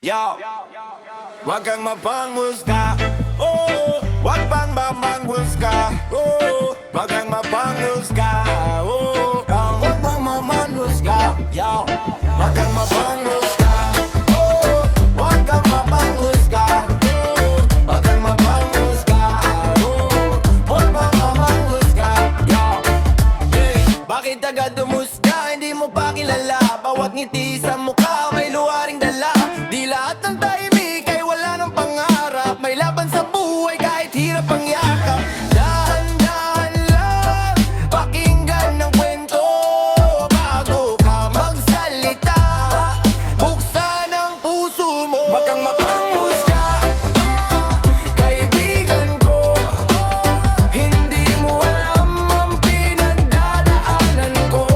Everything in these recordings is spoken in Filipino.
Yo, wag kang mapanghusga. Oh, wag pang mamanghusga. Oh, wag kang mapanghusga. Oh, wag pang mamanghusga. Yo, wag kang mapanghusga. Oh, wag kang mapanghusga. Oh, wag kang mapanghusga. Oh, wag pang mamanghusga. Yo, hey, bakit agad umusga? Hindi mo pa kilala. Bawat ngiti sa mukha may luwaring dala. Di lahat ng tahimik ay wala ng pangarap. May laban sa buhay kahit hirap ang yakap. Dahan-dahan lang, pakinggan ng kwento bago ka magsalita. Buksan ang puso mo. Wag kang mapanghusga, kaibigan ko. Hindi mo alam ang pinagdadaanan ko.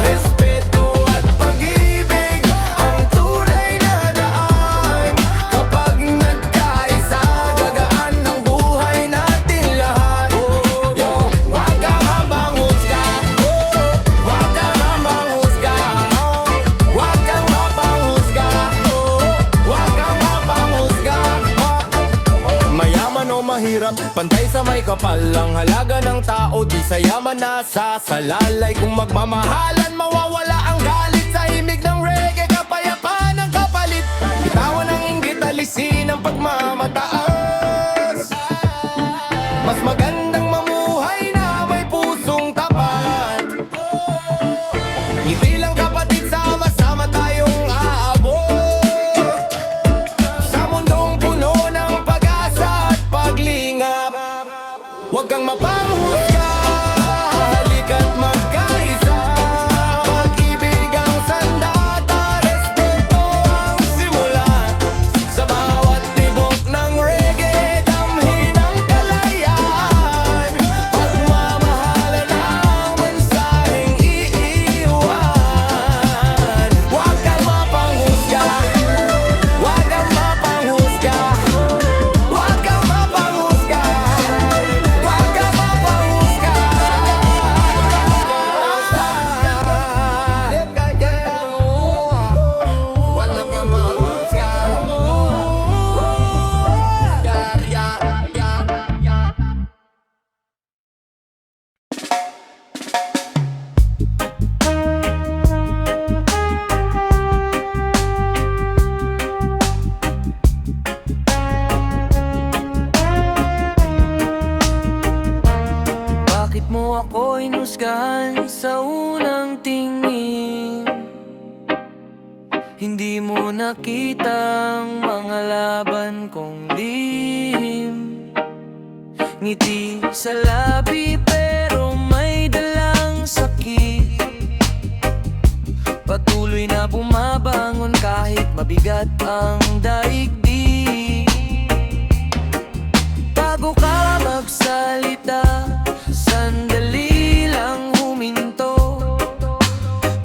Respeto at pag-ibig ang tunay na daan. Kapag nagkaisa, gagaan ang buhay natin lahat. Yo, wag kang mapanghusga. Wag kang mapanghusga. Wag kang mapanghusga. Wag kang mapanghusga. Mayaman o mahirap, pantay sa may kapal. Ang halaga ng tao, di sa yaman nasa salalay. Kung magmamahalan, mawawala ang galit. Sa himig ng reggae, kapayapaan ang kapalit. Bitawan ang inggit, alisin ang pagmamataas. Mas magandang mamuhay na may pusong tapat. Ngiti lang kapatid, sama-sama tayong aabot sa mundong puno ng pag-asa at paglingap. Huwag kang mapanghusga, halika't magkaisa. Pag-ibig ang sandata, respeto ang simula. Sa bawat tibok ng reggae, damhin ang kalayaan. Pagmamahalan ang mensaheng iiwan. Huwag kang mapanghusga, huwag kang mapanghusga. Huwag kang mapanghusga, huwag kang mapanghusga. Walang kang mapanghusga. Bakit mo ako inusgahan sa unang tingin? Hindi mo nakita ang mga laban kong lihim. Ngiti sa labi pero may dalang sakit. Patuloy na bumabangon kahit mabigat ang daigdig. Bago ka magsalita, sandali lang huminto.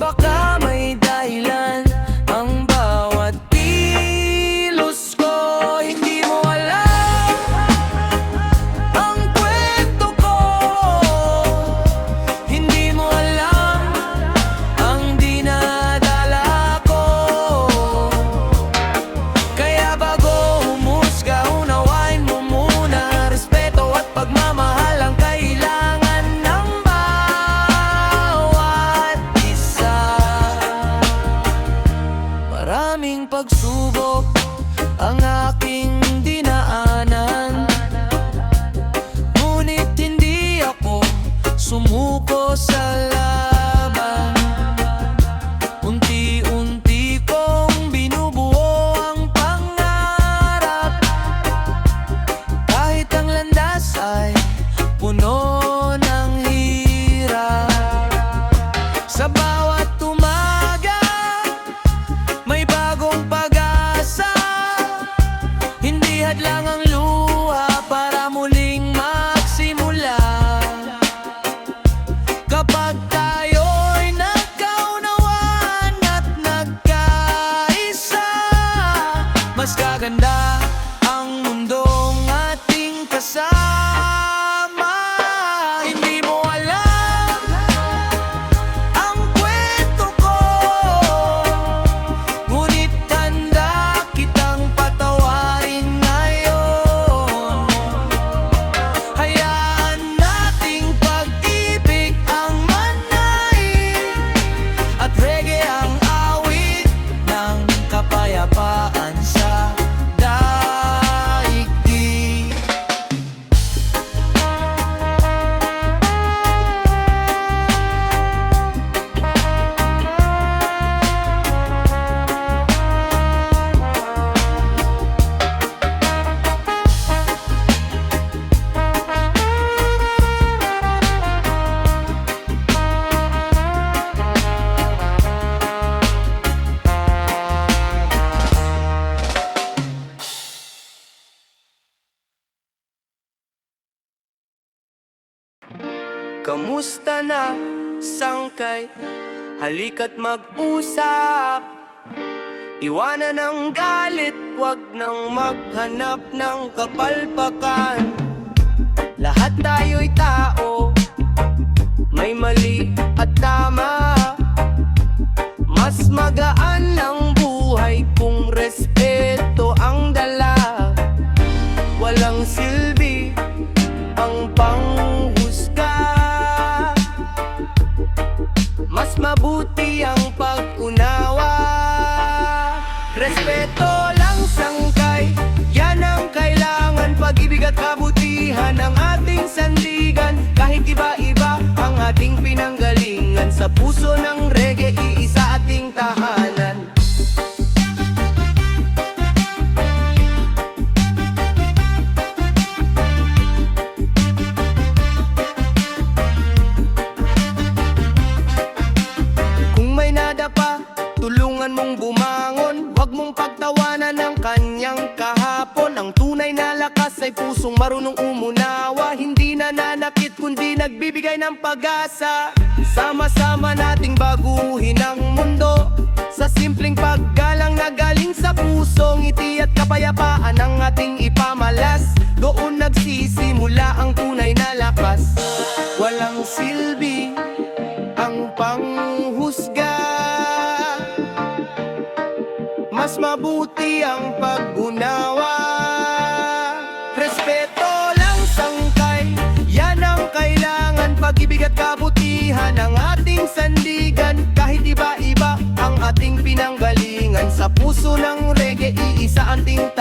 Baka may dahilan ang bawat kilos ko. Hindi mo alam ang kwento ko. Hindi mo alam ang dinadala ko. Kaya bago humusga, unawain mo muna. Respeto at pagmamahal ang kailangan ng bawat isa. Maraming pagsubok ang aking dinaanan, ngunit hindi ako sumuko sa laban. Unti-unti kong binubuo ang pangarap, kahit ang landas ay puno ng hirap. Sa bawat umaga, may bagong pag-asa. Hindi hadlang ang luha para muling magsimula. Kapag tayo'y nagkaunawaan at nagkaisa, mas gaganda ang mundong ating kasama. Hindi mo alam ang kwento ko, ngunit tanda kapayapaan sa daigdig. Kamusta na, sangkay? Halika't mag-usap. Iwanan ang galit, wag nang maghanap ng kapalpakan. Lahat tayo'y tao, may mali at tama. Mas magaan ang buhay kung respeto ang dala. Walang silbi ang panghusga, mas mabuti ang pag-unawa. Respeto lang sangkay, yan ang kailangan. Pag-ibig at kabutihan ang ating sandigan. Kahit iba-iba ang ating pinanggalingan, sa puso ng reggae, iisa ating tahanan. Tulungan mong bumangon, wag mong pagtawanan ng kanyang kahapon. Ang tunay na lakas ay pusong marunong umunawa, hindi nananakit kundi nagbibigay ng pag-asa. Sama-sama nating baguhin ang mundo, sa simpleng paggalang na galing sa puso. Ngiti at kapayapaan ang ating ipamalas, doon nagsisimula ang tunay na lakas. Walang silbi ang panghusga, mas mabuti ang pag-unawa. Respeto lang sangkay, yan ang kailangan. Pag-ibig at kabutihan ang ating sandigan. Kahit iba-iba ang ating pinanggalingan, sa puso ng reggae, iisa ating